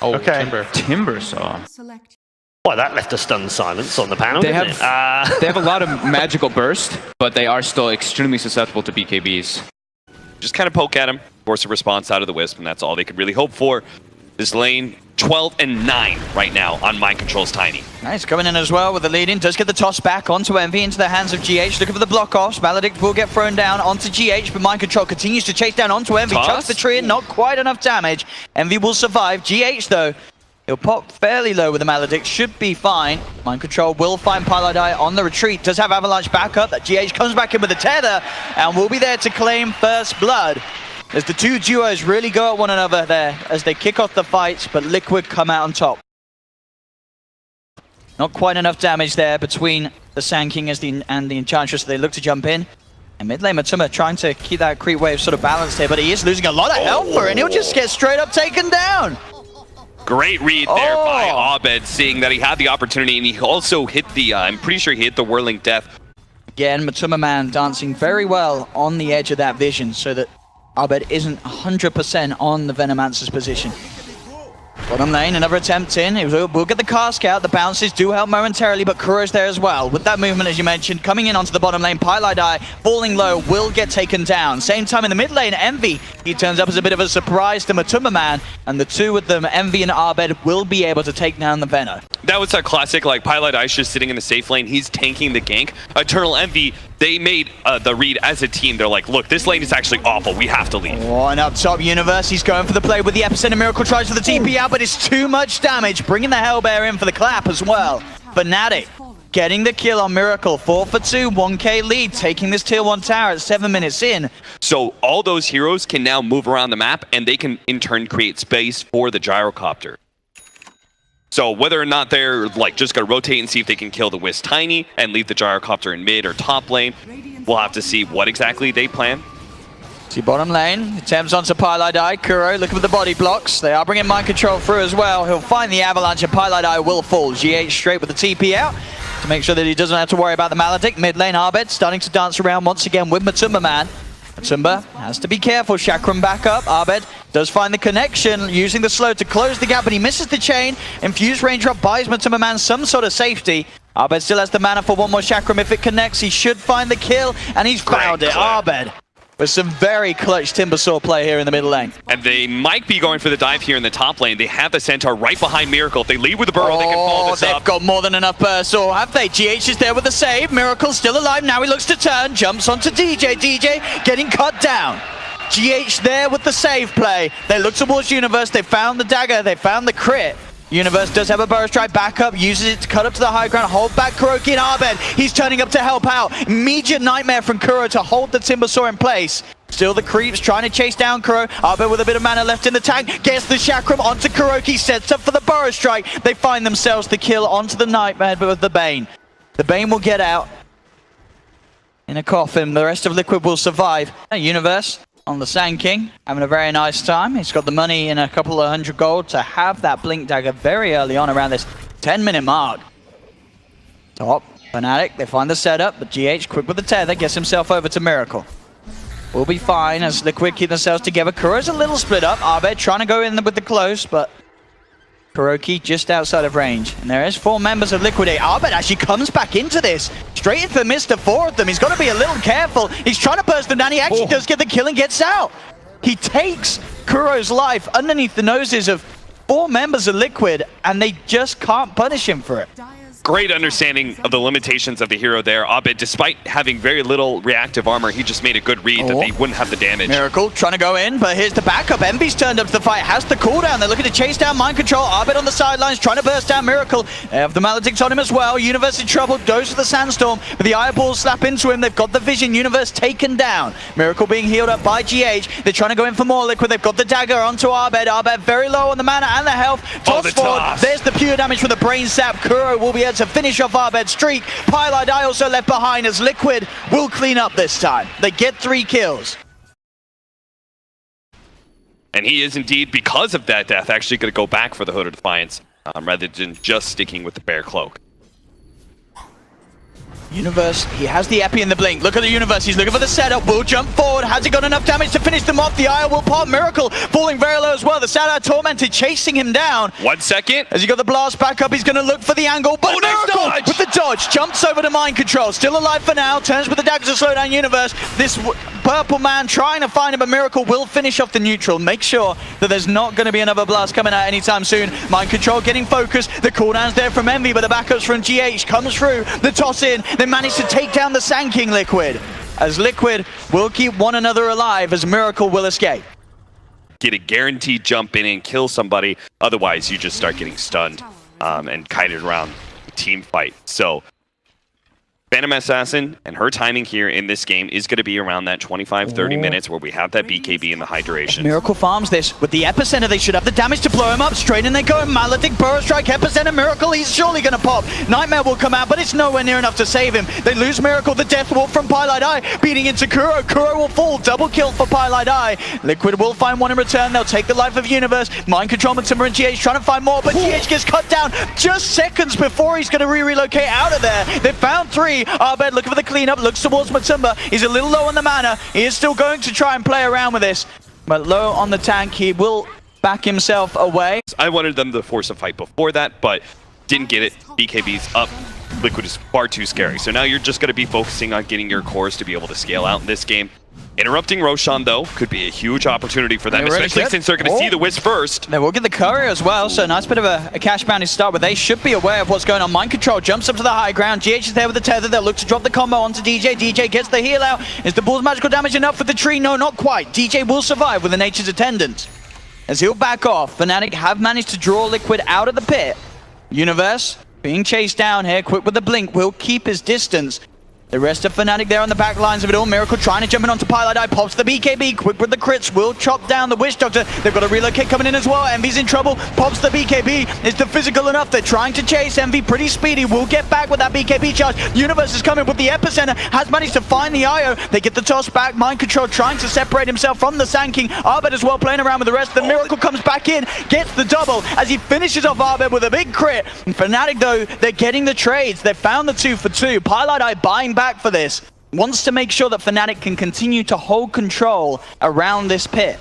Oh, Okay. Timber saw. Well, that left a stunned silence on the panel, They didn't have it? they have a lot of magical burst, but they are still extremely susceptible to BKBs. Just kind of poke at him, force a response out of the Wisp, and that's all they could really hope for. This lane, 12 and 9 right now on Mind Control's Tiny. Nice, coming in as well with the lead in. Does get the toss back onto Envy into the hands of GH. Looking for the block offs. Maledict will get thrown down onto GH, but Mind Control continues to chase down onto Envy. Toss? Chucks the tree in, not quite enough damage. Envy will survive. GH though, he'll pop fairly low with the Maledict. Should be fine. Mind Control will find Piladai on the retreat. Does have Avalanche backup. That GH comes back in with the tether and will be there to claim first blood. As the two duos really go at one another there as they kick off the fights, but Liquid come out on top. Not quite enough damage there between the Sand King and the Enchantress. They look to jump in. And mid lane Matuma trying to keep that creep wave sort of balanced here, but he is losing a lot of health for it, and he'll just get straight up taken down. Great read there by Abed, seeing that he had the opportunity, and he also hit the, I'm pretty sure he hit the Whirling Death. Again, Matuma Man dancing very well on the edge of that vision so that Abed isn't 100% on the Venomancer's position. Bottom lane, another attempt in. We'll get the cask out. The bounces do help momentarily, but Kuro's there as well. With that movement, as you mentioned, coming in onto the bottom lane, Piladai falling low will get taken down. Same time in the mid lane, Envy, he turns up as a bit of a surprise to Matuma Man, and the two of them, Envy and Abed, will be able to take down the Veno. That was a classic, like, Piladai just sitting in the safe lane. He's tanking the gank. Eternal Envy, they made the read as a team. They're like, look, this lane is actually awful. We have to leave. Oh, and up top, Universe, he's going for the play with the Epicenter. Miracle tries for the TP out, but it's too much damage. Bringing the Hellbear in for the clap as well. Fnatic getting the kill on Miracle. 4 for 2, 1k lead, taking this tier 1 tower at 7 minutes in. So all those heroes can now move around the map, and they can, in turn, create space for the Gyrocopter. So whether or not they're like just gonna rotate and see if they can kill the Wisp Tiny and leave the Gyrocopter in mid or top lane, we'll have to see what exactly they plan. See bottom lane, attempts onto Piladai. Kuro looking for the body blocks. They are bringing Mind Control through as well. He'll find the Avalanche and Piladai will fall. GH straight with the TP out to make sure that he doesn't have to worry about the Maledict. Mid lane Abed starting to dance around once again with Matuma Man. Matuma has to be careful. Chakram back up. Abed does find the connection, using the slow to close the gap, but he misses the chain. Infused Raindrop buys Matuma Man some sort of safety. Abed still has the mana for one more Chakram. If it connects, he should find the kill, and he's found it. Abed with some very clutch Timbersaw play here in the middle lane. And they might be going for the dive here in the top lane. They have the Centaur right behind Miracle. If they lead with the burrow, they can follow this they've up. got more than enough burst, or have they? GH is there with the save. Miracle still alive. Now he looks to turn, jumps onto DJ. DJ getting cut down. GH there with the save play. They look towards Universe. They found the dagger. They found the crit. Universe does have a burrow strike back up, uses it to cut up to the high ground, hold back Kuroki and Abed. He's turning up to help out. Immediate nightmare from Kuro to hold the Timbersaw in place. Still the creeps trying to chase down Kuro. Abed with a bit of mana left in the tank, gets the Chakram onto Kuroki, sets up for the burrow strike. They find themselves the kill onto the nightmare with the Bane. The Bane will get out in a coffin. The rest of Liquid will survive. Universe on the Sand King, having a very nice time. He's got the money in a couple of 100 gold to have that Blink Dagger very early on around this 10-minute mark. Top, Fnatic, they find the setup, but GH quick with the tether, gets himself over to Miracle. We'll be fine as Liquid keep themselves together. Kuro's a little split up. Abed trying to go in with the close, but Kuroki just outside of range. And there is 4 members of Liquidate. Abed actually comes back into this. Straight into the midst of 4 of them. He's got to be a little careful. He's trying to burst them down. He actually does get the kill and gets out. He takes Kuro's life underneath the noses of 4 members of Liquid, and they just can't punish him for it. Great understanding of the limitations of the hero there. Abed, despite having very little reactive armor, he just made a good read that they wouldn't have the damage. Miracle trying to go in, but here's the backup. Envy's turned up to the fight, has the cooldown. They're looking to chase down Mind Control. Abed on the sidelines trying to burst down Miracle. They have the Maledicts on him as well. Universe in trouble, goes for the Sandstorm, but the eyeballs slap into him. They've got the vision. Universe taken down. Miracle being healed up by GH. They're trying to go in for more Liquid. They've got the dagger onto Abed. Abed very low on the mana and the health. Toss forward. There's the pure damage from the brain sap. Kuro will be able to finish off Abed's streak. Piladai also left behind as Liquid will clean up this time. They get 3 kills. And he is indeed, because of that death, actually going to go back for the Hood of Defiance rather than just sticking with the Bear Cloak. Universe, he has the Epi in the blink. Look at the Universe, he's looking for the setup. Will jump forward. Has he got enough damage to finish them off? The Io will pop. Miracle falling very low as well. The Starladder Tormented chasing him down. 1 second. As he got the blast back up, he's going to look for the angle. But Miracle nice dodge! with the dodge jumps over to mind control. Still alive for now. Turns with the dagger to slow down Universe. This purple man trying to find him, but Miracle will finish off the neutral. Make sure that there's not going to be another blast coming out anytime soon. Mind control getting focused. The cooldown's there from Envy, but the backups from GH comes through. The toss in. They manage to take down the Sand King Liquid. As Liquid will keep one another alive as Miracle will escape. Get a guaranteed jump in and kill somebody. Otherwise, you just start getting stunned and kited around the team fight. So Phantom Assassin and her timing here in this game is going to be around that 25-30 minutes where we have that BKB in the high duration. Miracle farms this. With the Epicenter, they should have the damage to blow him up. Straight in they go. Maledict, Burrow Strike, Epicenter, Miracle. He's surely going to pop. Nightmare will come out, but it's nowhere near enough to save him. They lose Miracle. The Death Wolf from Pylite Eye beating into Kuro. Kuro will fall. Double kill for Pylite Eye. Liquid will find one in return. They'll take the life of Universe. Mind control, Matumba and GH trying to find more, but GH gets cut down just seconds before he's going to relocate out of there. They found 3. Arbed looking for the cleanup, looks towards Matumba. He's a little low on the mana. He is still going to try and play around with this, but low on the tank. He will back himself away. I wanted them to force a fight before that, but didn't get it. BKB's up. Liquid is far too scary. So now you're just going to be focusing on getting your cores to be able to scale out in this game. Interrupting Roshan, though, could be a huge opportunity for them, especially since they're going to see the Wisp first. They will get the courier as well, so nice bit of a cash bounty start, but they should be aware of what's going on. Mind control jumps up to the high ground. GH is there with the tether. They'll look to drop the combo onto DJ. DJ gets the heal out. Is the Bull's magical damage enough for the tree? No, not quite. DJ will survive with the Nature's Attendant. As he'll back off, Fnatic have managed to draw Liquid out of the pit. Universe being chased down here. Quick with the blink will keep his distance. The rest of Fnatic there on the back lines of it all. Miracle trying to jump in onto Pylite Eye. Pops the BKB. Quick with the crits. Will chop down the Witch Doctor. They've got a relocate coming in as well. Envy's in trouble. Pops the BKB. Is the physical enough? They're trying to chase. Envy pretty speedy. Will get back with that BKB charge. Universe is coming with the Epicenter. Has managed to find the IO. They get the toss back. Mind control trying to separate himself from the Sand King. Arbed as well playing around with the rest. The Miracle comes back in. Gets the double as he finishes off Arbed with a big crit. And Fnatic though, they're getting the trades. They found the 2 for 2. Pylite Eye buying back for this. Wants to make sure that Fnatic can continue to hold control around this pit.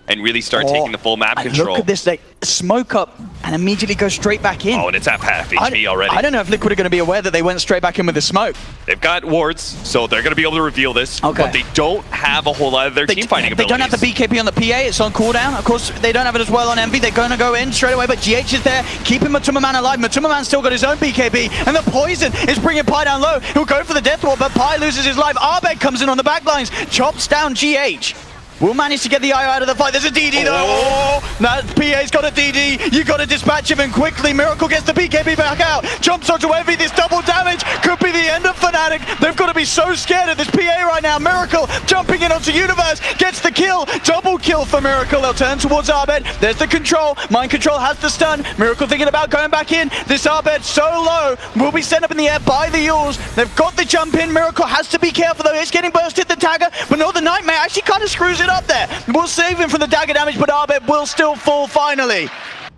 And really start taking the full map control. Look at this, they smoke up and immediately go straight back in. Oh, and it's at half HP already. I don't know if Liquid are going to be aware that they went straight back in with the smoke. They've got wards, so they're going to be able to reveal this. Okay. But they don't have a whole lot of their team fighting abilities. They don't have the BKB on the PA, it's on cooldown. Of course, they don't have it as well on Envy. They're going to go in straight away, but GH is there, keeping Matumba Man alive. Matumba Man's still got his own BKB, and the poison is bringing Pi down low. He'll go for the death wall, but Pi loses his life. Arbed comes in on the back lines, chops down GH. Will manage to get the IO out of the fight. There's a DD though. Oh, that PA's got a DD. You got to dispatch him in quickly. Miracle gets the BKB back out. Jumps onto Envy. This double damage could be the end of Fnatic. They've got to be so scared of this PA right now. Miracle jumping in onto Universe. Gets the kill. Double kill for Miracle. They'll turn towards Arbed. There's the control. Mind control has the stun. Miracle thinking about going back in. This Arbed so low. Will be sent up in the air by the Yules. They've got the jump in. Miracle has to be careful though. It's getting bursted. The dagger. But no, the Nightmare actually kind of screws it up there. We'll save him from the dagger damage, but Arbed will still fall finally.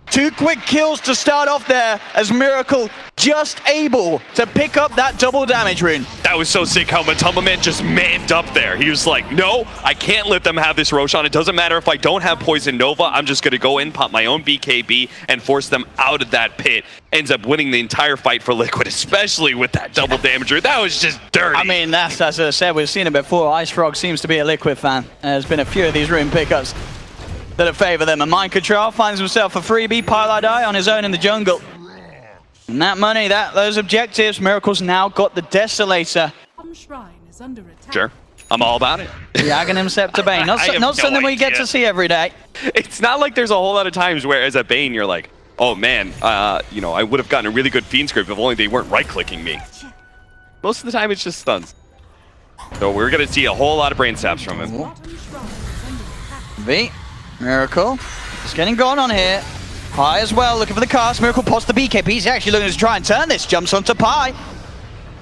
2 quick kills to start off there as Miracle just able to pick up that double damage rune. That was so sick how Matumba Man just manned up there. He was like, no, I can't let them have this Roshan. It doesn't matter if I don't have Poison Nova. I'm just going to go in, pop my own BKB, and force them out of that pit. Ends up winning the entire fight for Liquid, especially with that double damage rune. That was just dirty. I mean, that's, as I said, we've seen it before. Ice Frog seems to be a Liquid fan. There's been a few of these rune pickups that favor them. And Mind Control finds himself a freebie. Pylite Eye on his own in the jungle. And that money, those objectives, Miracle's now got the Desolator. Shrine is under attack. Sure, I'm all about it. The Aghanim Scepter Bane. Not something we get to see every day. It's not like there's a whole lot of times where as a Bane you're like, oh man, you know, I would have gotten a really good Fiend script if only they weren't right-clicking me. Most of the time it's just stuns. So we're going to see a whole lot of brain saps from him. V. Miracle is getting gone on here. Pi as well, looking for the cast. Miracle pops the BKB. He's actually looking to try and turn this. Jumps onto Pi.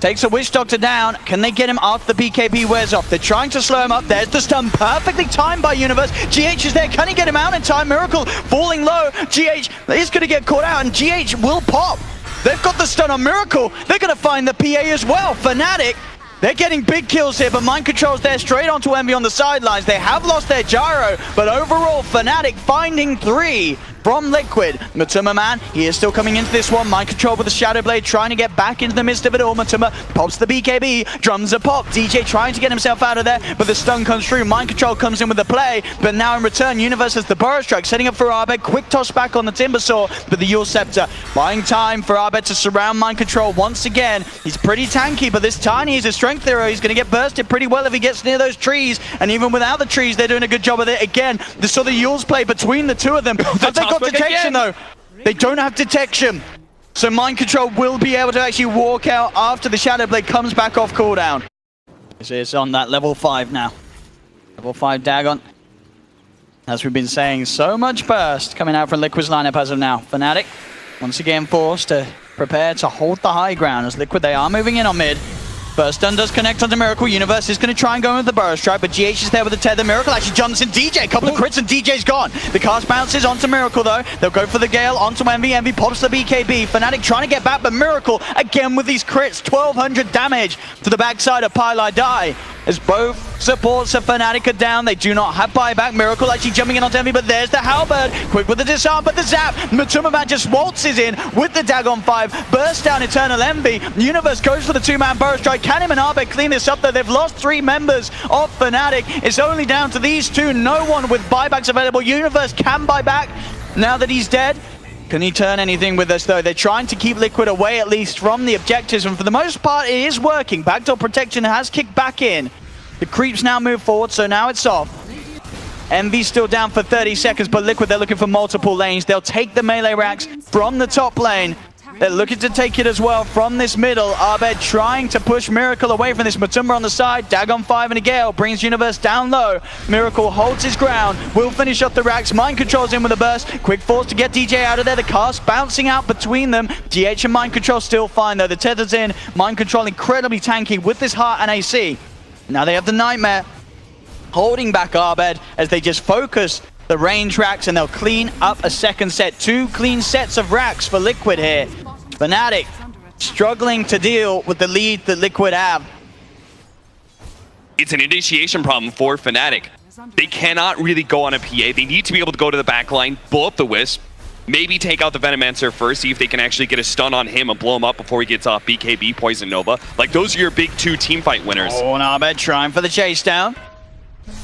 Takes a Witch Doctor down. Can they get him after the BKB wears off? They're trying to slow him up. There's the stun. Perfectly timed by Universe. GH is there. Can he get him out in time? Miracle falling low. GH is going to get caught out, and GH will pop. They've got the stun on Miracle. They're going to find the PA as well. Fnatic, they're getting big kills here, but Mind Control's there straight onto Envy on the sidelines. They have lost their gyro, but overall, Fnatic finding 3 from Liquid. Matuma Man, he is still coming into this one. Mind Control with the Shadow Blade, trying to get back into the midst of it all. Matuma pops the BKB, drums are popped. DJ trying to get himself out of there, but the stun comes through. Mind Control comes in with the play, but now in return, Universe has the Burrow Strike, setting up for Abed. Quick toss back on the Timbersaw, but the Yule Scepter buying time for Abed to surround Mind Control once again. He's pretty tanky, but this Tiny is a strength hero. He's going to get bursted pretty well if he gets near those trees, and even without the trees, they're doing a good job of it. Again, they saw the Yule's play between the two of them. Have they got detection though? They don't have detection. So Mind Control will be able to actually walk out after the Shadow Blade comes back off cooldown. This is on that level 5 now. Level 5 Dagon. As we've been saying, so much burst coming out from Liquid's lineup as of now. Fnatic, once again forced to prepare to hold the high ground as Liquid, they are moving in on mid. Burst stun does connect onto Miracle. Universe is going to try and go in with the Burrow Strike, but GH is there with the tether. Miracle actually jumps in DJ. A couple of crits and DJ's gone. The cast bounces onto Miracle though. They'll go for the Gale onto Envy. Envy pops the BKB. Fnatic trying to get back, but Miracle again with these crits. 1200 damage to the backside of Pylai Die. As both supports of Fnatic are down, they do not have buyback. Miracle actually jumping in onto Envy, but there's the Halberd. Quick with the disarm, but the zap. Matuma Man just waltzes in with the Dagon 5. Bursts down Eternal Envy. Universe goes for the 2-man Burrow Strike. Can him and Abed clean this up though? They've lost 3 members of Fnatic. It's only down to these 2. No one with buybacks available. Universe can buy back now that he's dead. Can he turn anything with us though? They're trying to keep Liquid away at least from the objectives, and for the most part it is working. Backdoor protection has kicked back in. The creeps now move forward, so now it's off. Envy's still down for 30 seconds, but Liquid, they're looking for multiple lanes. They'll take the melee racks from the top lane. They're looking to take it as well from this middle. Abed trying to push Miracle away from this. Matuma on the side. Dagon 5 and a Gale brings Universe down low. Miracle holds his ground. Will finish off the racks. Mind Control's in with a burst. Quick force to get DJ out of there. The cast bouncing out between them. GH and Mind Control still fine though. The tether's in. Mind Control incredibly tanky with this heart and AC. Now they have the Nightmare holding back Abed as they just focus the range racks, and they'll clean up a second set. 2 clean sets of racks for Liquid here. Fnatic struggling to deal with the lead that Liquid have. It's an initiation problem for Fnatic. They cannot really go on a PA. They need to be able to go to the back line, blow up the Wisp, maybe take out the Venomancer first, see if they can actually get a stun on him and blow him up before he gets off BKB, Poison Nova. Like, those are your big 2 teamfight winners. Oh, and Abed trying for the chase down.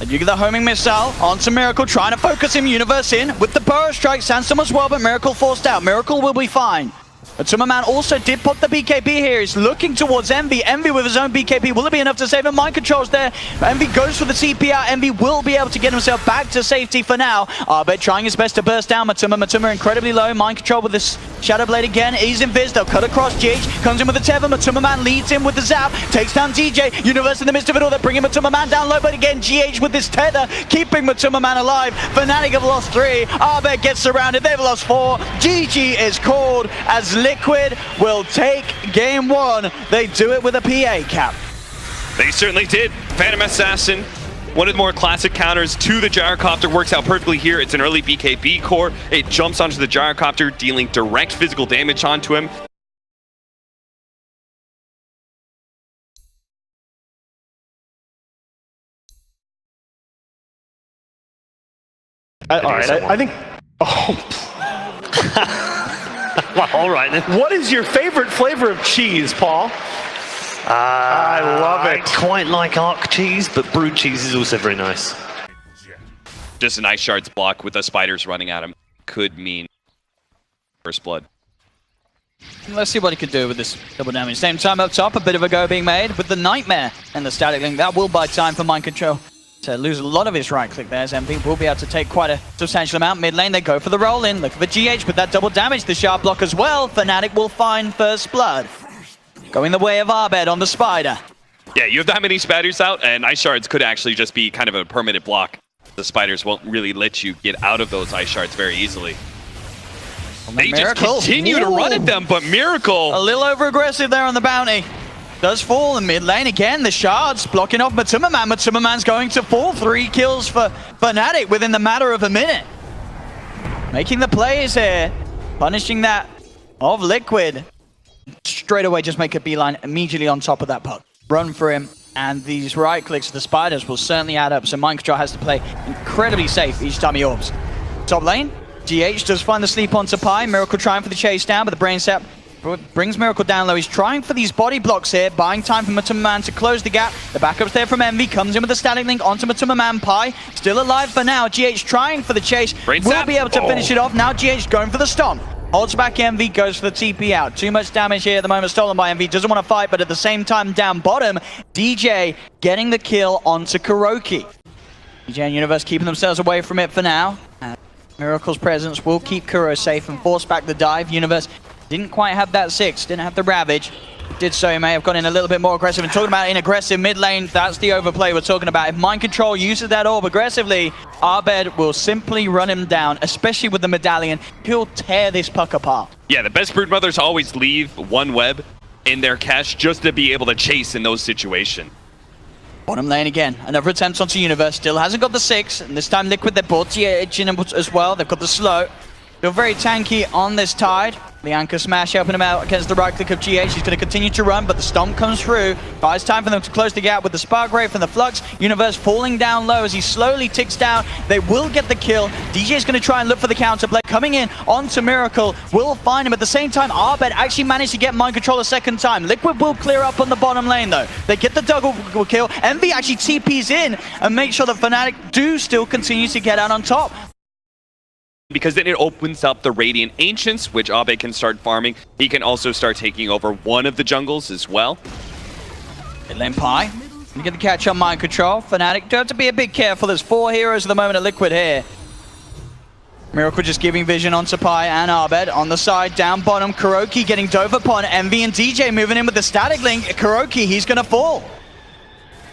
And you get the homing missile onto Miracle, trying to focus him. Universe in with the Burrow Strike. Sandstorm as well, but Miracle forced out. Miracle will be fine. Matuma Man also did pop the BKB here. He's looking towards Envy. Envy with his own BKB. Will it be enough to save him? Mind Control's there. Envy goes for the CPR. Envy will be able to get himself back to safety for now. Abed trying his best to burst down Matuma. Matuma incredibly low. Mind Control with this Shadow Blade again. He's in Viz. They'll cut across. GH comes in with the tether. Matuma Man leads him with the zap. Takes down DJ. Universe in the midst of it all. They're bringing Matuma Man down low. But again, GH with this tether, keeping Matuma Man alive. Fnatic have lost 3. Abed gets surrounded. They've lost 4. GG is called as Liquid will take game 1. They do it with a PA cap. They certainly did. Phantom Assassin, one of the more classic counters to the Gyrocopter, works out perfectly here. It's an early BKB core. It jumps onto the Gyrocopter, dealing direct physical damage onto him. All right, I think... Oh. Well, all right then. What is your favorite flavor of cheese, Paul? I love it. I quite like arc cheese, but brewed cheese is also very nice. Just an Ice Shards block with the spiders running at him could mean first blood. Let's see what he can do with this double damage. Same time up top, a bit of a go being made with the Nightmare and the Static Link. That will buy time for Mind Control to lose a lot of his right click there. MP will be able to take quite a substantial amount. Mid lane, they go for the roll in. Looking for GH with that double damage. The sharp block as well. Fnatic will find first blood. Going the way of Abed on the Spider. Yeah, you have that many spiders out, and Ice Shards could actually just be kind of a permanent block. The spiders won't really let you get out of those Ice Shards very easily. They just continue to run at them, but Miracle... A little over-aggressive there on the bounty. Does fall in mid lane again. The shards blocking off Matuma Man. Matuma Man's going to fall. 3 kills for Fnatic within the matter of a minute. Making the plays here. Punishing that of Liquid. straight away just make a beeline immediately on top of that puck. Run for him, and these right clicks of the spiders will certainly add up, so Mind Control has to play incredibly safe each time he orbs. Top lane, GH does find the sleep onto Pi. Miracle trying for the chase down, but the brain set brings Miracle down low. He's trying for these body blocks here, buying time for Matuma to close the gap. The backup's there from Envy, comes in with the static link onto Matuma. Pi still alive for now. GH trying for the chase, will be able to finish it off. Now GH going for the stomp. Holds back Envy, goes for the TP out. Too much damage here at the moment, stolen by Envy. Doesn't want to fight, but at the same time, down bottom, DJ getting the kill onto Kuroki. DJ and Universe keeping themselves away from it for now. Miracle's presence will keep Kuro safe and force back the dive. Universe didn't quite have that 6, didn't have the Ravage. Did so, he may have gone in a little bit more aggressive. And talking about in aggressive mid lane, that's the overplay we're talking about. If Mind Control uses that orb aggressively, Abed will simply run him down, especially with the medallion. He'll tear this puck apart. Yeah, the best broodmothers always leave one web in their cache just to be able to chase in those situations. Bottom lane again, another attempt onto Universe, still hasn't got the 6, and this time Liquid, they're both GH in as well, they've got the slow. Still very tanky on this Tide. The anchor smash helping him out against the right click of GH. He's going to continue to run, but the stomp comes through. Buys time for them to close the gap with the Spark Ray from the Flux. Universe falling down low as he slowly ticks down. They will get the kill. DJ is going to try and look for the counter play. Coming in onto Miracle. Will find him. At the same time, Arbed actually managed to get Mind Control a second time. Liquid will clear up on the bottom lane though. They get the double kill. Envy actually TPs in and make sure the Fnatic do still continue to get out on top. Because then it opens up the Radiant Ancients, which Abe can start farming. He can also start taking over one of the jungles as well. Mid lane Pi. You get the catch on Mind Control. Fnatic do have to be a bit careful. There's 4 heroes at the moment at Liquid here. Miracle just giving vision onto Pi and Arbed. On the side, down bottom, Kuroki getting dove upon. Envy and DJ moving in with the static link. Kuroki, he's going to fall.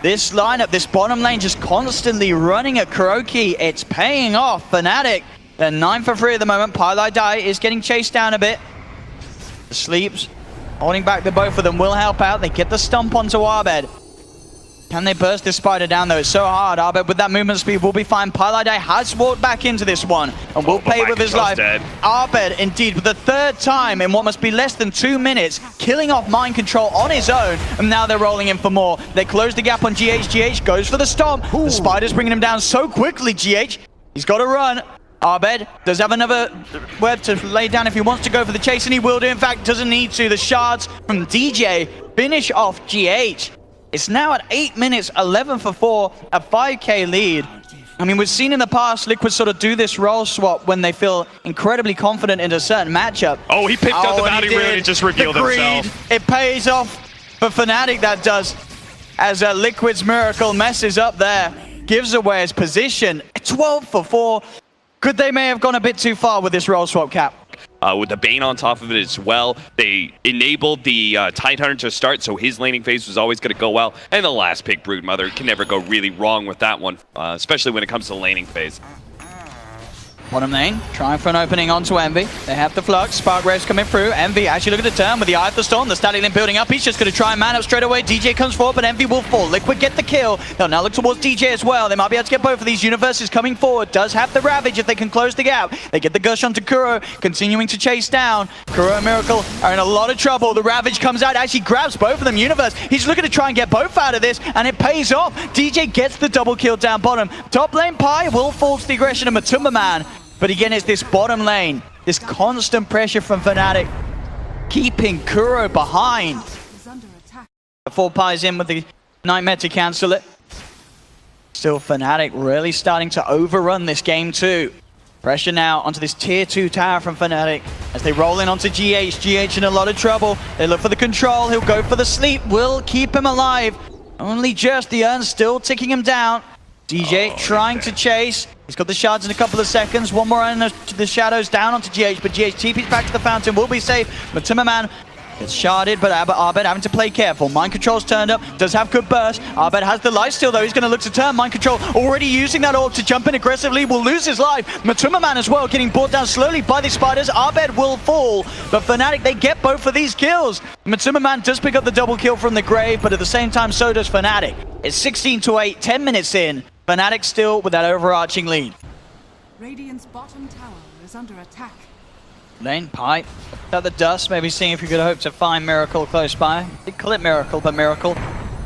This lineup, this bottom lane just constantly running at Kuroki. It's paying off. Fnatic, they're 9 for 3 at the moment. Pylai Dai is getting chased down a bit. The sleeps, holding back the both of them will help out. They get the stomp onto Arbed. Can they burst this spider down though? It's so hard. Arbed with that movement speed will be fine. Pylai Dai has walked back into this one and will pay with his life. Dead. Arbed indeed for the 3rd time in what must be less than 2 minutes, killing off Mind Control on his own, and now they're rolling in for more. They close the gap on GH. GH goes for the stomp. Ooh. The spider's bringing him down so quickly. GH, he's got to run. Arbed does have another web to lay down if he wants to go for the chase, and he will do. In fact, doesn't need to. The shards from DJ finish off GH. It's now at 8 minutes, 11 for 4, a 5k lead. I mean, we've seen in the past Liquid sort of do this role swap when they feel incredibly confident in a certain matchup. Oh, he picked up the bounty rune and just revealed himself. It pays off for Fnatic, that does, as Liquid's Miracle messes up there. Gives away his position. 12 for 4. Could they may have gone a bit too far with this role swap, Cap? With the Bane on top of it as well, they enabled the Tidehunter to start, so his laning phase was always going to go well. And the last pick, Broodmother, can never go really wrong with that one, especially when it comes to the laning phase. Bottom lane, trying for an opening onto Envy. They have the Flux, Spark Raves coming through. Envy actually look at the turn with the Eye of the Storm, the static link building up. He's just going to try and man up straight away. DJ comes forward, but Envy will fall. Liquid get the kill. They'll now look towards DJ as well. They might be able to get both of these. Universes coming forward. Does have the Ravage if they can close the gap. They get the Gush onto Kuro, continuing to chase down. Kuro and Miracle are in a lot of trouble. The Ravage comes out, actually grabs both of them. Universe, he's looking to try and get both out of this, and it pays off. DJ gets the double kill down bottom. Top lane Pi will fall to the aggression of Matuma. But again, it's this bottom lane, this constant pressure from Fnatic, keeping Kuro behind. Before Pi's in with the Nightmare to cancel it. Still Fnatic really starting to overrun this game too. Pressure now onto this tier 2 tower from Fnatic as they roll in onto GH. GH in a lot of trouble. They look for the control. He'll go for the sleep. Will keep him alive. Only just the urn still ticking him down. DJ trying to chase. He's got the shards in a couple of seconds. One more in the shadows down onto GH, but GH TP's back to the fountain, will be safe. But Timmerman gets sharded, but Arbed having to play careful. Mind Control's turned up, does have good burst. Arbed has the life steal though, he's going to look to turn. Mind Control already using that orb to jump in aggressively, will lose his life. Matuma as well, getting brought down slowly by the spiders. Arbed will fall, but Fnatic, they get both of these kills. Matuma does pick up the double kill from the grave, but at the same time, so does Fnatic. It's 16-8, 10 minutes in. Fnatic still with that overarching lead. Radiant's bottom tower is under attack. Lane, Pipe, at the dust, maybe seeing if you could hope to find Miracle close by. Did clip Miracle, but Miracle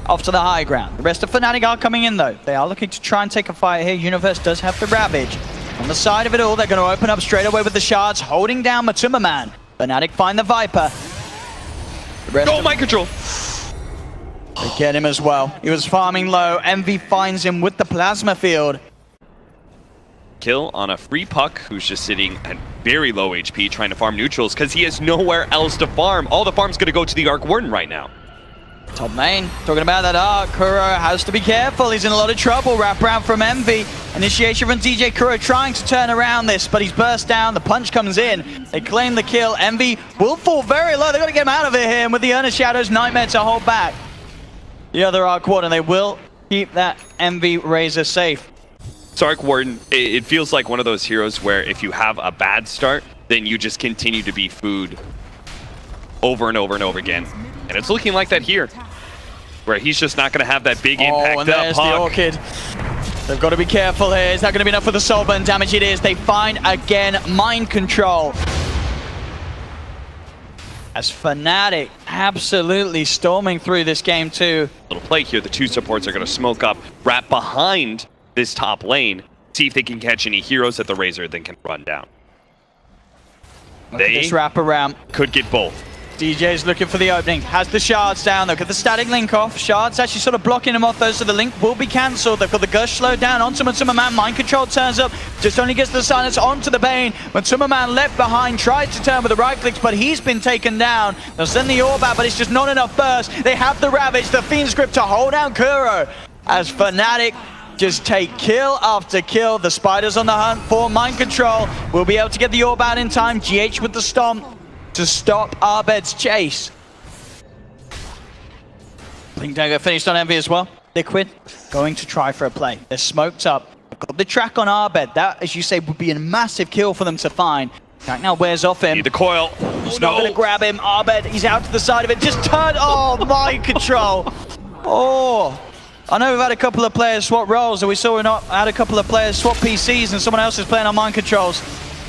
off to the high ground. The rest of Fnatic are coming in though. They are looking to try and take a fight here. Universe does have the Ravage. On the side of it all, they're going to open up straight away with the shards, holding down Matuma Man. Fnatic find the Viper. Oh, mind control! They get him as well. He was farming low. Envy finds him with the plasma field. Kill on a free puck who's just sitting at very low HP trying to farm neutrals because he has nowhere else to farm. All the farm's going to go to the Arc Warden right now. Top lane, talking about that Arc. Kuro has to be careful. He's in a lot of trouble. Wrap around from Envy. Initiation from DJ Kuro trying to turn around this, but he's burst down. The punch comes in. They claim the kill. Envy will fall very low. They've got to get him out of here. And with the Urn of Shadows, Nightmare to hold back the other Arc Warden. They will keep that Envy Razor safe. So Arc Warden, it feels like one of those heroes where if you have a bad start, then you just continue to be food over and over and over again. And it's looking like that here, where he's just not going to have that big impact. Oh, and there's the Orchid. They've got to be careful here. Is that going to be enough for the soul burn damage? It is. They find, again, mind control. As Fnatic absolutely storming through this game too. Little play here. The two supports are going to smoke up, wrap behind this top lane, see if they can catch any heroes at the Razor, then can run down. They this wrap around. could get both. DJ's looking for the opening, has the shards down. Look at the static link off. Shards actually sort of blocking him off though, so the link will be cancelled. They've got the gush slowed down onto Matuma Man. Mind control turns up, just only gets the silence onto the Bane. Matuma Man left behind, tried to turn with the right clicks, but he's been taken down. They'll send the orb out, but it's just not enough burst. They have the Ravage, the Fiend's Grip to hold down Kuro. As Fnatic just take kill after kill. The Spiders on the hunt for mind control. Will be able to get the orb out in time. GH with the stomp to stop Arbed's chase. Blink Dagger finished on Envy as well. Liquid going to try for a play. They're smoked up. They've got the track on Arbed. That, as you say, would be a massive kill for them to find. Track now wears off him. Need the coil. He's not going to grab him. Arbed, he's out to the side of it. Just turn. Oh, mind control. Oh. I know we've had a couple of players swap roles, and we saw had a couple of players swap PCs, and someone else is playing on mind controls.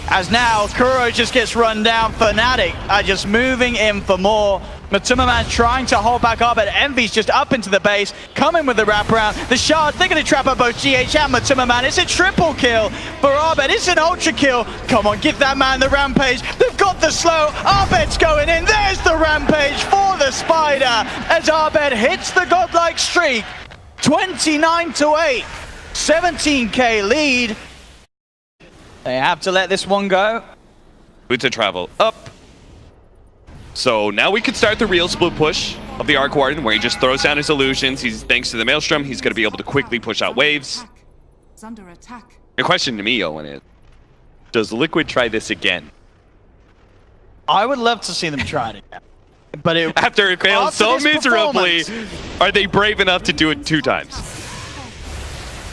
As now, Kuro just gets run down. Fnatic are just moving in for more. Matuma Man trying to hold back Arbed. Envy's just up into the base, coming with the wraparound. The shards, they're going to trap up both GH and Matuma Man. It's a triple kill for Arbed. It's an ultra kill. Come on, give that man the rampage. They've got the slow. Arbed's going in. There's the rampage for the Spider as Arbed hits the godlike streak. 29-8, 17k lead. They have to let this one go. Good to travel up. So now we could start the real split push of the Arc Warden, where he just throws down his illusions. Thanks to the Maelstrom, he's going to be able to quickly push out waves. It's under attack. The question to me, Owen, is, does Liquid try this again? I would love to see them try it again. But after it failed so miserably, are they brave enough to do it 2 times?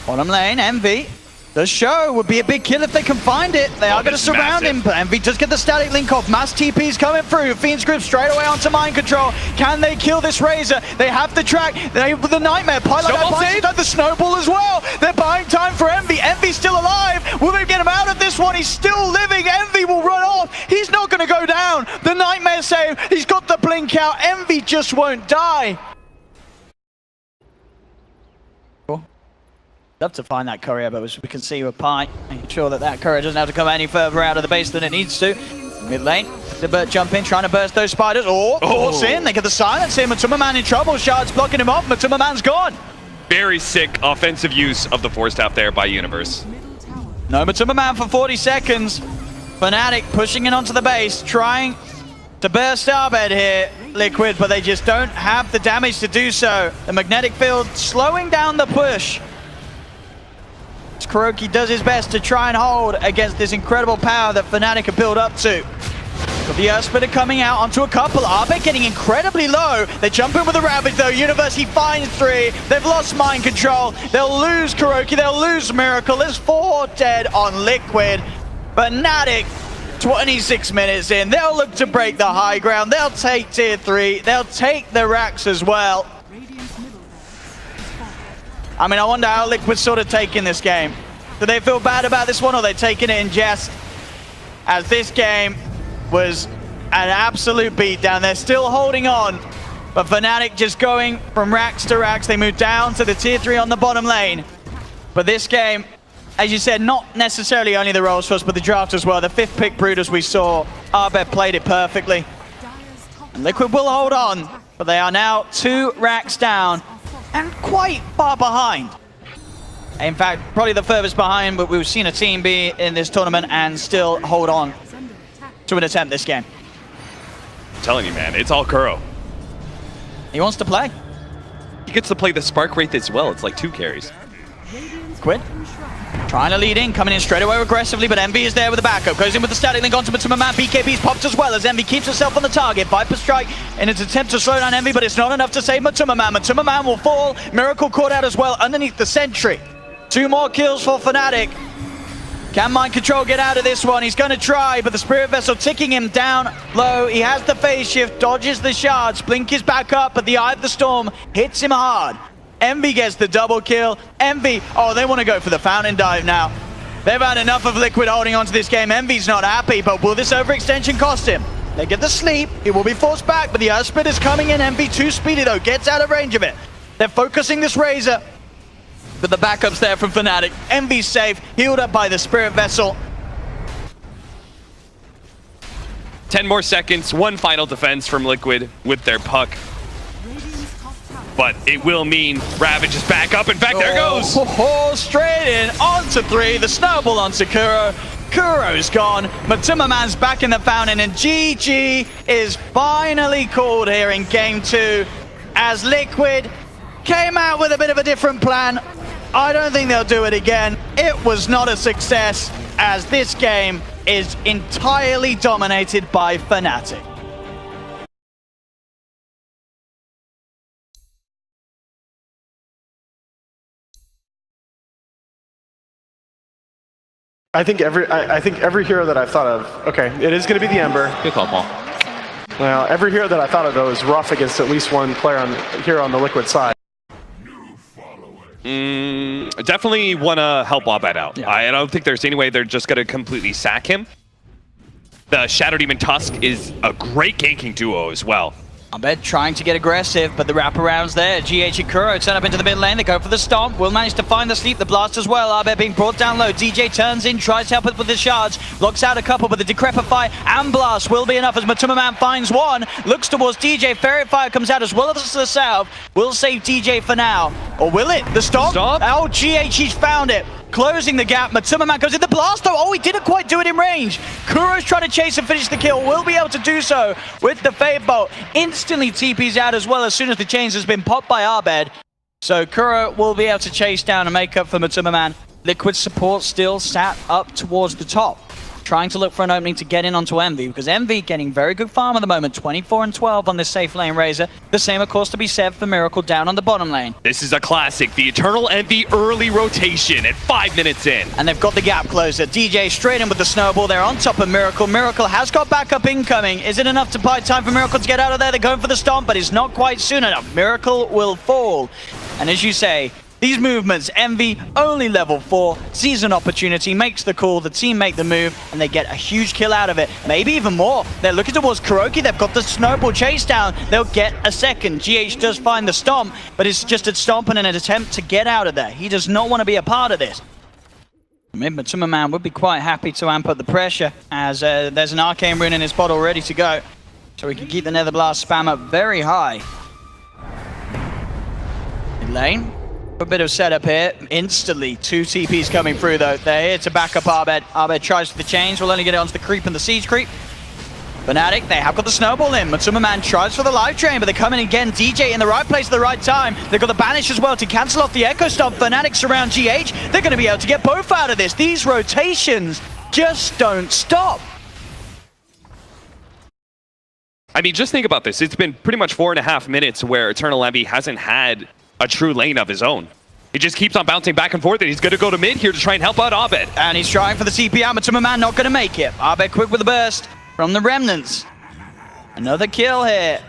Bottom lane, Envy. The show would be a big kill if they can find it. They are going to surround him, but Envy does get the static link off. Mass TP's coming through. Fiend's Grip straight away onto mind control. Can they kill this Razor? They have the track. They have the Nightmare. The snowball as well. They're buying time for Envy. Envy's still alive. Will they get him out of this one? He's still living. Envy will run off. He's not going to go down. The Nightmare save. He's got the blink out. Envy just won't die. Love to find that courier, but as we can see with Pi, making sure that that courier doesn't have to come any further out of the base than it needs to. Mid lane, the jump in, trying to burst those Spiders. Force in, they get the silence here. Matuma Man in trouble, Shards blocking him off. Matuma Man's gone. Very sick offensive use of the Force Staff there by Universe. No Matuma Man for 40 seconds. Fnatic pushing in onto the base, trying to burst Arbed here, Liquid, but they just don't have the damage to do so. The magnetic field slowing down the push. Kuroki does his best to try and hold against this incredible power that Fnatic have built up to. Got the Earth Splitter coming out onto a couple. Arbed getting incredibly low. They jump in with the Ravage though. Universe, he finds 3. They've lost mind control. They'll lose Kuroki. They'll lose Miracle. There's 4 dead on Liquid. But Fnatic, 26 minutes in, they'll look to break the high ground. They'll take tier 3. They'll take the racks as well. I mean, I wonder how Liquid's sort of taking this game. Do they feel bad about this one, or are they taking it in jest? As this game was an absolute beatdown. They're still holding on, but Fnatic just going from racks to racks. They move down to the tier 3 on the bottom lane. But this game, as you said, not necessarily only the roles for us, but the draft as well. The 5th pick Brood, as we saw, Abed played it perfectly. And Liquid will hold on, but they are now 2 racks down and quite far behind. In fact, probably the furthest behind, but we've seen a team be in this tournament and still hold on to an attempt this game. I'm telling you, man, it's all Kuro. He wants to play. He gets to play the Spark Wraith as well. It's like 2 carries. Quid trying to lead in, coming in straight away aggressively, but Envy is there with the backup. Goes in with the static link onto Matuma. BKB's popped as well as Envy keeps herself on the target. Viper Strike in its attempt to slow down Envy, but it's not enough to save Matuma. Matuma will fall. Miracle caught out as well underneath the sentry. 2 more kills for Fnatic. Can Mind Control get out of this one? He's going to try, but the Spirit Vessel ticking him down low. He has the phase shift, dodges the shards. Blink is back up, but the Eye of the Storm hits him hard. Envy gets the double kill. Envy, oh, they want to go for the fountain dive now. They've had enough of Liquid holding on to this game. Envy's not happy, but will this overextension cost him? They get the sleep. He will be forced back, but the Earth Spit is coming in. Envy too speedy, though. Gets out of range of it. They're focusing this Razor, but the backup's there from Fnatic. Envy's safe, healed up by the Spirit Vessel. 10 more seconds, 1 final defense from Liquid with their puck. But it will mean Ravage is back up. In fact, there goes. Straight in onto 3. The snowball onto Kuro. Kuro's gone. Matuma Man's back in the fountain, and GG is finally called here in game 2 as Liquid came out with a bit of a different plan. I don't think they'll do it again. It was not a success, as this game is entirely dominated by Fnatic. I think every hero that I've thought of, okay, it is going to be the Ember. Good call, Paul. Well, every hero that I thought of, though, is rough against at least one player here on the Liquid side. Definitely want to help Abed out. Yeah. I don't think there's any way they're just going to completely sack him. The Shadow Demon Tusk is a great ganking duo as well. Abed trying to get aggressive, but the wraparound's there. GH and Kuro turn up into the mid lane. They go for the stomp. Will manage to find the sleep. The blast as well. Abed being brought down low. DJ turns in, tries to help it with the shards. Blocks out a couple, but the Decrepify and blast will be enough as Matuma Man finds one. Looks towards DJ. Fairy Fire comes out as well as the south. Will save DJ for now. Or will it? The stomp? Oh, GH, he's found it. Closing the gap. Matuma Man goes in the blast though. Oh, he didn't quite do it in range. Kuro's trying to chase and finish the kill. Will be able to do so with the Fade Bolt. Instantly TP's out as well as soon as the chains has been popped by Abed. So Kuro will be able to chase down and make up for Matuma Man. Liquid support still sat up towards the top, trying to look for an opening to get in onto Envy, because Envy getting very good farm at the moment, 24 and 12 on this safe lane Razor. The same, of course, to be said for Miracle down on the bottom lane. This is a classic, the Eternal Envy early rotation at 5 minutes in. And they've got the gap closer. DJ straight in with the snowball. They're on top of Miracle. Miracle has got backup incoming. Is it enough to buy time for Miracle to get out of there? They're going for the stomp, but it's not quite soon enough. Miracle will fall. And as you say, these movements, Envy, only level 4, sees an opportunity, makes the call, the team make the move, and they get a huge kill out of it. Maybe even more. They're looking towards Kuroki, they've got the snowball chase down, they'll get a second. GH does find the stomp, but it's just a stomp and an attempt to get out of there. He does not want to be a part of this. Matuma Man would be quite happy to amp up the pressure, as there's an Arcane Rune in his bottle ready to go. So we can keep the Nether Blast spam up very high. Mid lane. A bit of setup here. Instantly, 2 TPs coming through though. They're here to back up Abed. Abed tries for the chains. Will only get it onto the creep and the siege creep. Fnatic, they have got the snowball in. Matuma Man tries for the live train, but they're coming again. DJ in the right place at the right time. They've got the banish as well to cancel off the Echo Stomp. Fnatic surround GH. They're going to be able to get both out of this. These rotations just don't stop. I mean, just think about this. It's been pretty much 4.5 minutes where Eternal Envy hasn't had a true lane of his own. He just keeps on bouncing back and forth, and he's going to go to mid here to try and help out Abed. And he's trying for the CP out. Matuma Man not going to make it. Abed quick with the burst from the Remnants. Another kill here.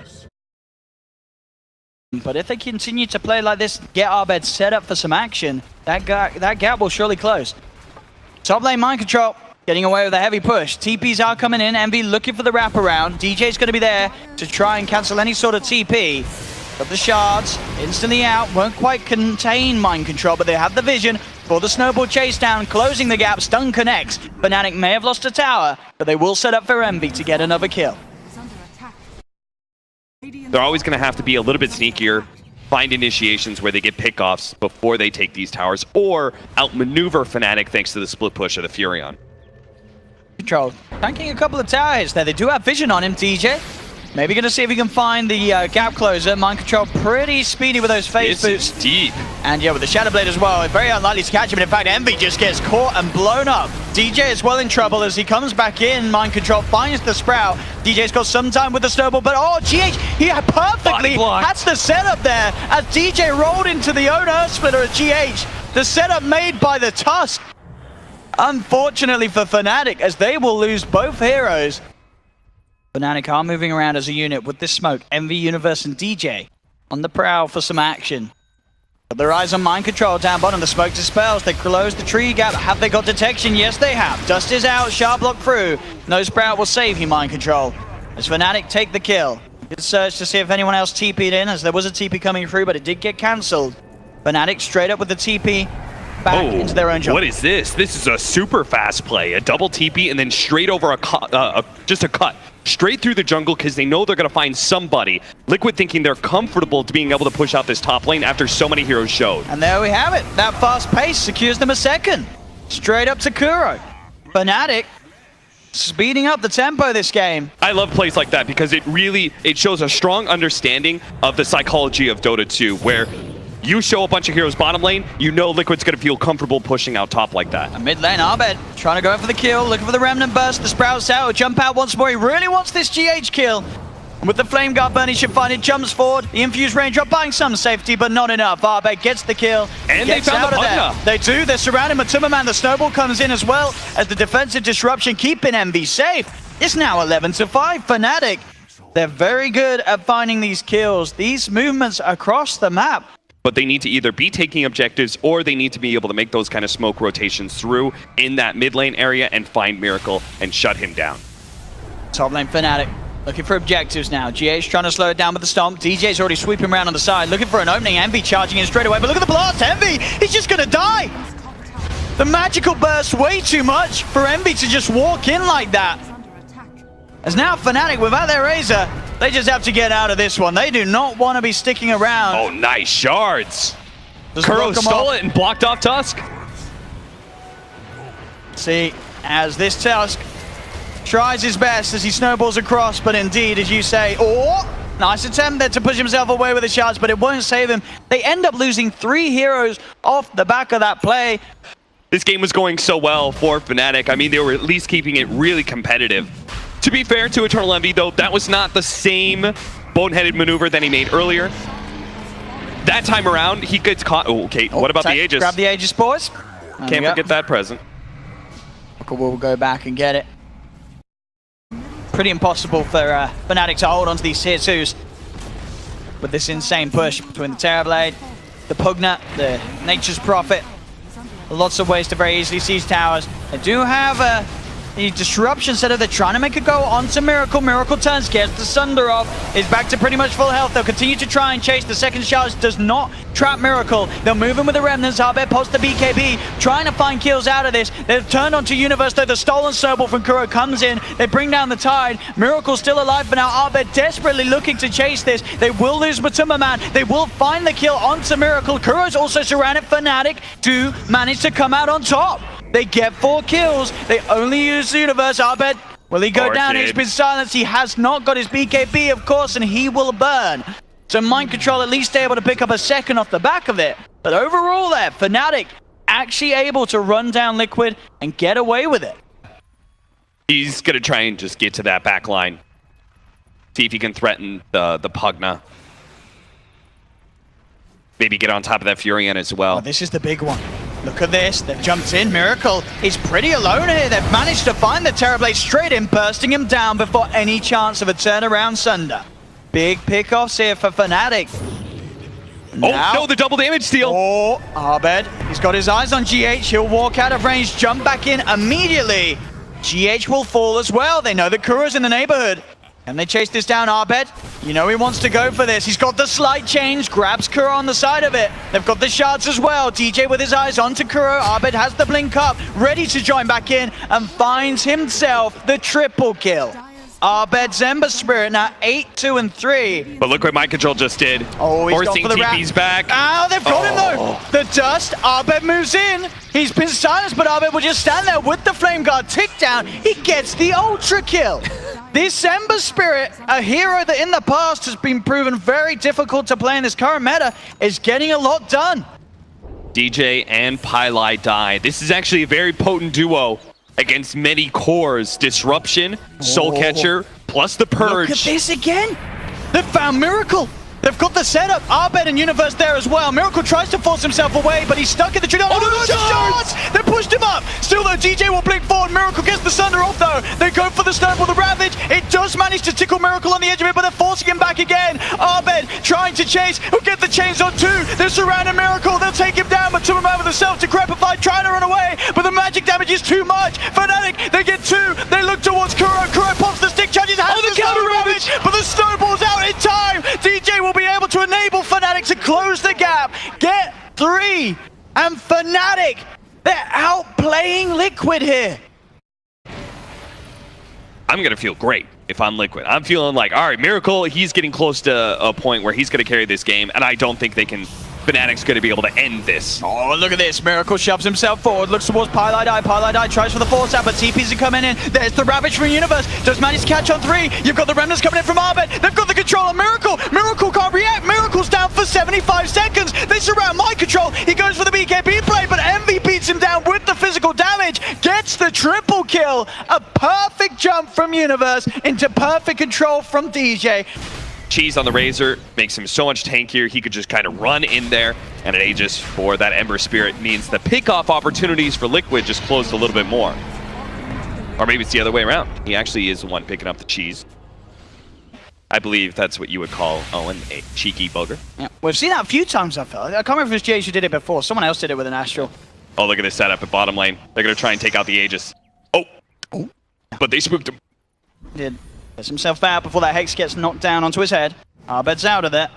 But if they continue to play like this, get Abed set up for some action, that gap will surely close. Top lane Mind Control. getting away with a heavy push. TPs are coming in. Envy looking for the wraparound. DJ's going to be there to try and cancel any sort of TP. But the shards instantly out. Won't quite contain mind control, but they have the vision for the snowball chase down, closing the gap. Stun connects. Fnatic may have lost a tower, but they will set up for Envy to get another kill. Is under attack. They're always going to have to be a little bit sneakier, find initiations where they get pickoffs before they take these towers, or outmaneuver Fnatic thanks to the split push of the Furion. Control tanking a couple of towers there. They do have vision on him, DJ. Maybe going to see if he can find the gap closer. Mind control pretty speedy with those phase boots. It's deep. And yeah, with the Shadow Blade as well, it's very unlikely to catch him. And in fact, Envy just gets caught and blown up. DJ is well in trouble as he comes back in. Mind control finds the Sprout. DJ's got some time with the snowball, but oh, GH, he perfectly has the setup there as DJ rolled into the own Earth Splitter at GH. The setup made by the Tusk. Unfortunately for Fnatic, as they will lose both heroes. Fnatic are moving around as a unit with this smoke. Envy, Universe, and DJ on the prowl for some action. But their eyes on mind control down bottom. The smoke dispels. They close the tree gap. Have they got detection? Yes, they have. Dust is out. Sharp block through. No Sprout will save you, mind control. As Fnatic take the kill. Good search to see if anyone else TP'd in, as there was a TP coming through, but it did get cancelled. Fnatic straight up with the TP back into their own jump. What is this? This is a super fast play. A double TP and then straight over just a cut. Straight through the jungle because they know they're going to find somebody. Liquid thinking they're comfortable to being able to push out this top lane after so many heroes showed. And there we have it. That fast pace secures them a second. Straight up to Kuro. Fnatic speeding up the tempo this game. I love plays like that because it shows a strong understanding of the psychology of Dota 2, where you show a bunch of heroes bottom lane, you know Liquid's going to feel comfortable pushing out top like that. A mid lane, Abed trying to go in for the kill, looking for the Remnant Burst. The Sprout's out, jump out once more. He really wants this GH kill. And with the Flame Guard burn, he should find it. Jumps forward. The Infused Raindrop buying some safety, but not enough. Abed gets the kill. And they found the Pugna. They do. They're surrounding Matumbaman. The Snowball comes in as well as the defensive disruption, keeping Envy safe. It's now 11-5. Fnatic, they're very good at finding these kills. These movements across the map. But they need to either be taking objectives or they need to be able to make those kind of smoke rotations through in that mid lane area and find Miracle and shut him down. Top lane Fnatic looking for objectives now. GH trying to slow it down with the stomp. DJ's already sweeping around on the side, looking for an opening. Envy charging in straight away, but look at the blast. Envy, he's just going to die. The magical burst way too much for Envy to just walk in like that. As now Fnatic, without their Razor, they just have to get out of this one. They do not want to be sticking around. Oh, nice shards. Kuro stole it and blocked off Tusk. See, as this Tusk tries his best as he snowballs across, but indeed, as you say, nice attempt there to push himself away with the shards, but it won't save him. They end up losing 3 heroes off the back of that play. This game was going so well for Fnatic. I mean, they were at least keeping it really competitive. To be fair to Eternal Envy, though, that was not the same boneheaded maneuver that he made earlier. That time around, he gets caught. Oh, okay. What about the Aegis? Grab the Aegis, boys. Can't forget that present. We'll go back and get it. Pretty impossible for Fnatic to hold onto these tier 2s with this insane push between the Terrorblade, the Pugna, the Nature's Prophet. Lots of ways to very easily seize towers. They do have the disruption setup. They're trying to make it go onto Miracle. Miracle turns, gets the Sunder off, is back to pretty much full health. They'll continue to try and chase. The second charge does not trap Miracle. They'll move in with the Remnants. Abed posts the BKB, trying to find kills out of this. They've turned onto Universe, though. The stolen Snowball from Kuro comes in. They bring down the Tide. Miracle's still alive for now. Abed desperately looking to chase this. They will lose Matumbaman. They will find the kill onto Miracle. Kuro's also surrounded. Fnatic do manage to come out on top. They get 4 kills. They only use the Universe. Abed, will he go down? He's been silenced. He has not got his BKB, of course, and he will burn. So Mind Control at least able to pick up a second off the back of it. But overall there, Fnatic actually able to run down Liquid and get away with it. He's going to try and just get to that back line. See if he can threaten the Pugna. Maybe get on top of that Furion as well. Oh, this is the big one. Look at this. They've jumped in. Miracle is pretty alone here. They've managed to find the Terrorblade straight in, bursting him down before any chance of a turnaround Sunder. Big pickoffs here for Fnatic. Now, oh, no, the double damage steal. Oh, Abed, he's got his eyes on GH. He'll walk out of range, jump back in immediately. GH will fall as well. They know that Kuro's in the neighborhood. And they chase this down, Abed. You know he wants to go for this. He's got the slight change, grabs Kuro on the side of it. They've got the shards as well. DJ with his eyes onto Kuro. Abed has the blink up, ready to join back in, and finds himself the triple kill. Abed's Ember Spirit now 8-2-3. But look what Mind Control just did. Oh, he's forcing gone for the TP's back. Oh, they've got him though. The dust, Abed moves in. He's been silenced, but Abed will just stand there with the Flame Guard tick down. He gets the ultra kill. This Ember Spirit, a hero that in the past has been proven very difficult to play in this current meta, is getting a lot done. DJ and Pylai die. This is actually a very potent duo against many cores. Disruption, Soul Catcher, plus the Purge. Look at this again. They've found Miracle. They've got the setup. Abed and Universe there as well. Miracle tries to force himself away, but he's stuck in the tree. Oh, no, the shots! They pushed him up. Still though, DJ will blink forward. Miracle gets the Sunder off though. They go for the Snowball, the Ravage. It does manage to tickle Miracle on the edge of it, but they're forcing him back again. Abed trying to chase. He'll get the chains on two. They're surrounding Miracle. They'll take him down, but Tumberman with himself to Crepify, trying to run away, but the magic damage is too much. Fnatic, they get two. They look towards Kuro. Kuro pops the stick charges, has the counter Ravage, but the Snowball's out in time. DJ will be able to enable Fnatic to close the gap, get three, and Fnatic, they're outplaying Liquid here. I'm gonna feel great if I'm Liquid. I'm feeling like, all right, Miracle, he's getting close to a point where he's gonna carry this game, and I don't think Fnatic's gonna be able to end this. Oh, look at this. Miracle shoves himself forward, looks towards Pylai. Pylai tries for the force out, but TPs are coming in. There's the Ravage from Universe. Does manage to catch on three. You've got the Remnants coming in from Abed. They've got the control on Miracle. Miracle can't react. Miracle's down for 75 seconds. They surround Mind Control. He goes for the BKB play, but Envy beats him down with the physical damage. Gets the triple kill. A perfect jump from Universe into perfect control from DJ. Cheese on the Razor makes him so much tankier. He could just kind of run in there, and an Aegis for that Ember Spirit means the pick-off opportunities for Liquid just closed a little bit more. Or maybe it's the other way around. He actually is the one picking up the cheese. I believe that's what you would call Owen a cheeky bugger. Yeah, we've seen that a few times, I feel. I can't remember if it was JH who did it before. Someone else did it with an Astral. Oh, look at this setup at bottom lane. They're going to try and take out the Aegis. Oh. But they spooked him. Did. Gets himself out before that Hex gets knocked down onto his head. Abed's out of there.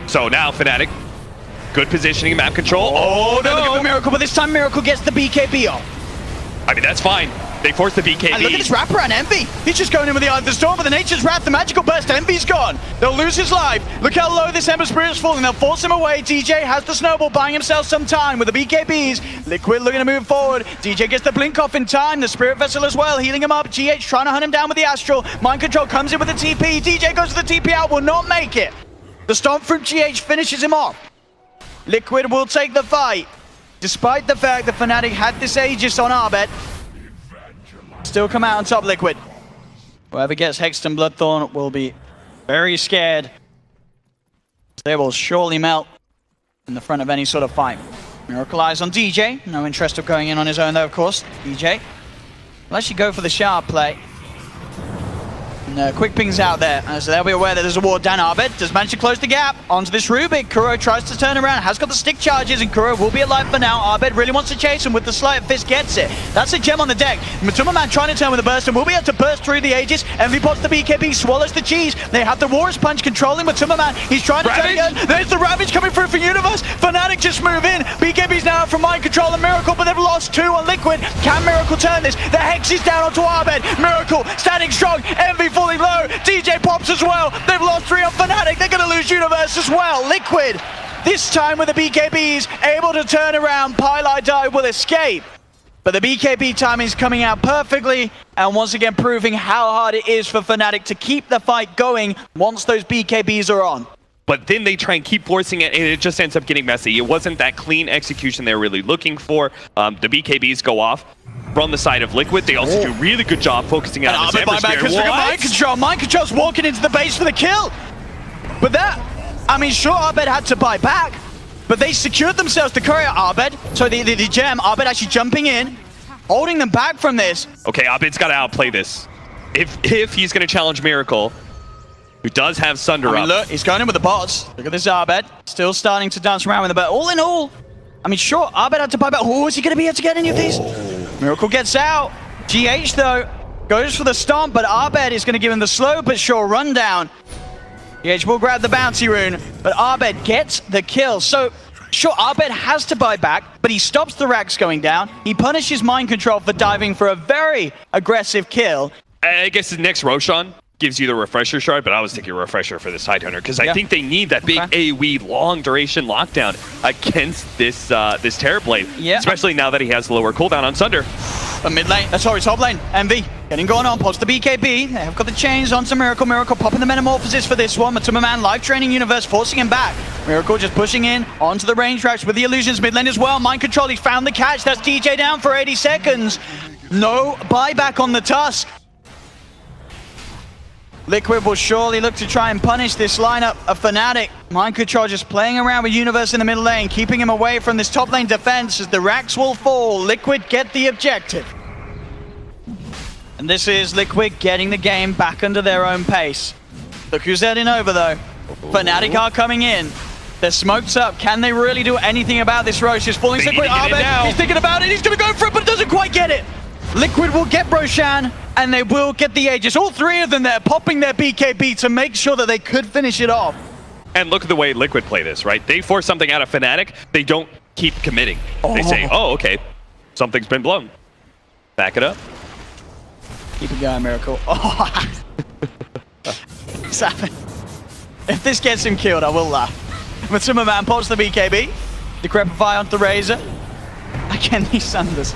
So now Fnatic, good positioning, map control. Oh They're looking no! for Miracle, but this time Miracle gets the BKB off. I mean, that's fine. They forced the BKB. And look at this wraparound Envy. He's just going in with the Eye of the Storm, but the Nature's Wrath, the magical burst, Envy's gone. They'll lose his life. Look how low this Ember Spirit's falling. They'll force him away. DJ has the Snowball, buying himself some time with the BKBs. Liquid looking to move forward. DJ gets the blink off in time. The Spirit Vessel as well, healing him up. GH trying to hunt him down with the Astral. Mind Control comes in with the TP. DJ goes to the TP out, will not make it. The Stomp from GH finishes him off. Liquid will take the fight. Despite the fact that Fnatic had this Aegis on Abed, still come out on top, Liquid. Whoever gets Hexed and Bloodthorn will be very scared. They will surely melt in the front of any sort of fight. Miracle Eyes on DJ. No interest of going in on his own though, of course. DJ will actually go for the sharp play. And quick pings out there, so they'll be aware that there's a ward down. Abed does manage to close the gap onto this Rubik. Kuro tries to turn around, has got the stick charges, and Kuro will be alive for now. Abed really wants to chase him with the Sleight of Fist, gets it. That's a gem on the deck. Tumberman trying to turn with a burst, and will be able to burst through the Aegis. Envy pots the BKB, swallows the cheese. They have the Warriors Punch controlling with Tumberman. He's trying to turn again. There's the Ravage coming through for Universe. Fnatic just move in. BKB's now from Mind Control and Miracle, but they've lost two on Liquid. Can Miracle turn this? The Hex is down onto Abed. Miracle standing strong. Envy falling low. DJ pops as well. They've lost three on Fnatic. They're going to lose Universe as well. Liquid, this time with the BKBs, able to turn around. Pylai will escape. But the BKB timing is coming out perfectly, and once again proving how hard it is for Fnatic to keep the fight going once those BKBs are on. But then they try and keep forcing it, and it just ends up getting messy. It wasn't that clean execution they were really looking for. The BKBs go off from the side of Liquid. They also do a really good job focusing on this Ember Spirit. Mind Control. Mind Control's walking into the base for the kill. But that, I mean, sure, Abed had to buy back, but they secured themselves the courier, Abed. So the gem, Abed actually jumping in, holding them back from this. Okay, Abed's got to outplay this. If he's going to challenge Miracle, who does have Sunder up. Look, he's going in with the bots. Look at this Abed, still starting to dance around with the bat. All in all, I mean, sure, Abed had to buy back. Oh, is he going to be able to get any of these? Miracle gets out. GH, though, goes for the stomp, but Abed is going to give him the slow but sure rundown. GH will grab the bounty rune, but Abed gets the kill. So, sure, Abed has to buy back, but he stops the racks going down. He punishes Mind Control for diving for a very aggressive kill. I guess the next Roshan gives you the refresher shard, but I was thinking refresher for this Tidehunter because I think they need that big AoE long duration lockdown against this this Terrorblade, especially now that he has lower cooldown on Sunder. But mid lane, sorry, top lane, Envy getting going on, pops the BKB. They have got the chains onto Miracle. Miracle popping the Metamorphosis for this one. Matuma Man, live training universe, forcing him back. Miracle just pushing in onto the range racks with the illusions mid lane as well. Mind Control, he found the catch. That's DJ down for 80 seconds. No buyback on the Tusk. Liquid will surely look to try and punish this lineup of Fnatic. Mind Control just playing around with Universe in the middle lane, keeping him away from this top lane defense as the racks will fall. Liquid get the objective. And this is Liquid getting the game back under their own pace. Look who's heading over though. Fnatic are coming in. They're smoked up. Can they really do anything about this Rosh? He's falling Liquid. He's thinking about it. He's going to go for it, but doesn't quite get it. Liquid will get Roshan, and they will get the Aegis. All three of them there popping their BKB to make sure that they could finish it off. And look at the way Liquid play this, right? They force something out of Fnatic. They don't keep committing. They say, oh, okay, something's been blown. Back it up. Keep it going, Miracle. Oh. If this gets him killed, I will laugh. Matuma Man pops the BKB. Decrepify onto Razor. Again, these Sunders.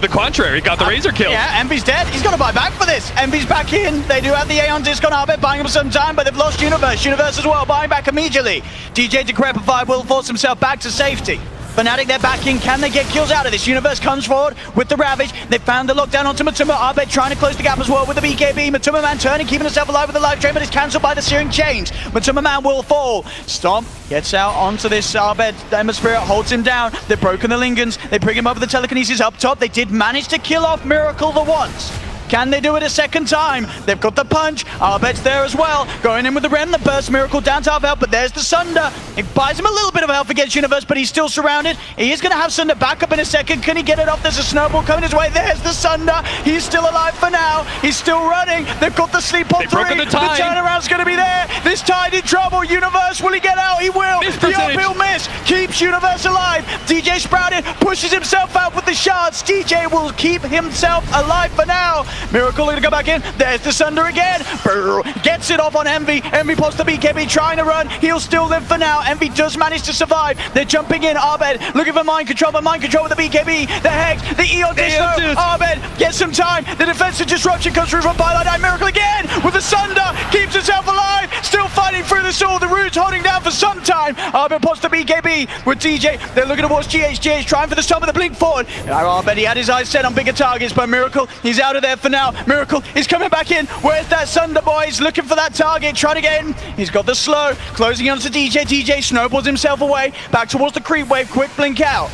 The contrary, got the Razor kill. Yeah, Envy's dead. He's got to buy back for this. Envy's back in. They do have the A on disc on Arbet, buying him some time, but they've lost Universe. Universe as well, buying back immediately. DJ Decrepify will force himself back to safety. Fnatic, they're back in. Can they get kills out of this? Universe comes forward with the Ravage. They found the lockdown onto Matuma. Arbet trying to close the gap as well with the BKB. Matuma Man turning, keeping himself alive with the live train, but it's cancelled by the Searing Chains. Matuma Man will fall. Stomp gets out onto this Arbet. Demon Spirit holds him down. They've broken the Lingans. They bring him over the telekinesis up top. They did manage to kill off Miracle the once. Can they do it a second time? They've got the punch. Arbet's there as well. Going in with the Rem, the burst. Miracle down to half health, but there's the Sunder. It buys him a little bit of health against Universe, but he's still surrounded. He is going to have Sunder back up in a second. Can he get it off? There's a snowball coming his way. There's the Sunder. He's still alive for now. He's still running. They've got the sleep on three. The turnaround's going to be there. This Tide in trouble. Universe, will he get out? He will. The uphill miss keeps Universe alive. DJ Sprouted pushes himself out with the shards. DJ will keep himself alive for now. Miracle going to go back in. There's the Sunder again. Brr, gets it off on Envy. Envy pops the BKB, trying to run. He'll still live for now. Envy does manage to survive. They're jumping in. Arbed looking for Mind Control, but Mind Control with the BKB. The Hex, the Eon Disco. Arbed gets some time. The defensive disruption comes through from Byline. Miracle again with the Sunder. Keeps himself alive. Still fighting through the sword. The Root's holding down for some time. Arbed pops the BKB with DJ. They're looking towards GH. GH trying for the stop of the blink forward. Arbed, he had his eyes set on bigger targets, but Miracle, he's out of there for now. Miracle is coming back in. Where's that Sunder, boys? Looking for that target, trying to get in. He's got the slow, closing onto DJ. DJ snowballs himself away, back towards the creep wave. Quick blink out.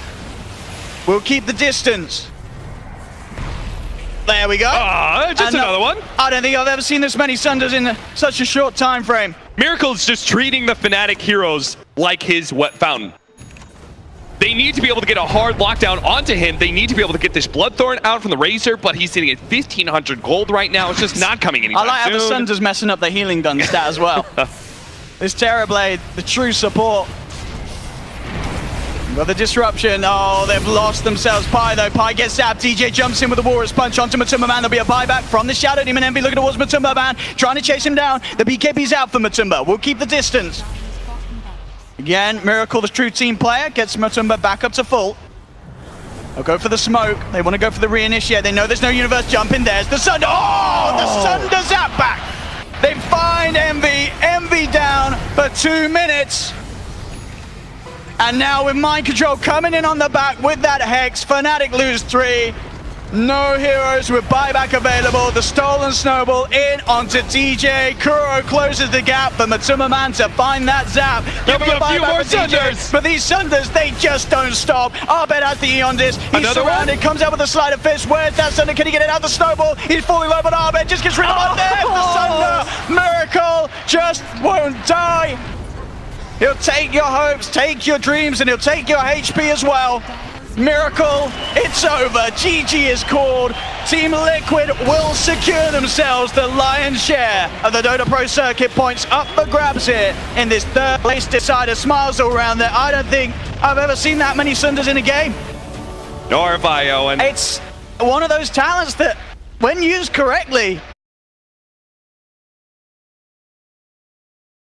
We'll keep the distance. There we go. Just another one. I don't think I've ever seen this many Sunders in such a short time frame. Miracle's just treating the Fnatic heroes like his wet fountain. They need to be able to get a hard lockdown onto him. They need to be able to get this Bloodthorn out from the Razor, but he's sitting at 1,500 gold right now. It's just not coming anytime I like how the Sunder's messing up the healing done stat as well. This Terrorblade, the true support. Got the disruption. Oh, they've lost themselves. Pi, though. Pi gets zapped. DJ jumps in with the Walrus Punch onto Matumba Man. There'll be a buyback from the Shadow Demon. Envy looking towards Matumba Man, trying to chase him down. The BKB's out for Matumba. We'll keep the distance. Again, Miracle, the true team player, gets Matumba back up to full. They'll go for the smoke. They want to go for the reinitiate. They know there's no Universe jump in. There's the Sunder. Oh, the Sunder zap back. They find Envy. Envy down for 2 minutes. And now with Mind Control coming in on the back with that Hex, Fnatic lose 3. No heroes with buyback available. The stolen snowball in onto DJ. Kuro closes the gap for Matumba Man to find that zap. Give him a few more Sunders. But these Sunders, they just don't stop. Arbed has the Eon Disc. He's surrounded. Comes out with a sleight of fist. Where's that Sunder? Can he get it out the snowball? He's falling low, but Arbed just gets rid of it. There's the Sunder. Miracle just won't die. He'll take your hopes, take your dreams, and he'll take your HP as well. Miracle, it's over. GG is called. Team Liquid will secure themselves the lion's share of the Dota Pro Circuit points up for grabs here in this third place decider. Smiles all around there. I don't think I've ever seen that many Sunders in a game. Nor have I, Owen. It's one of those talents that, when used correctly,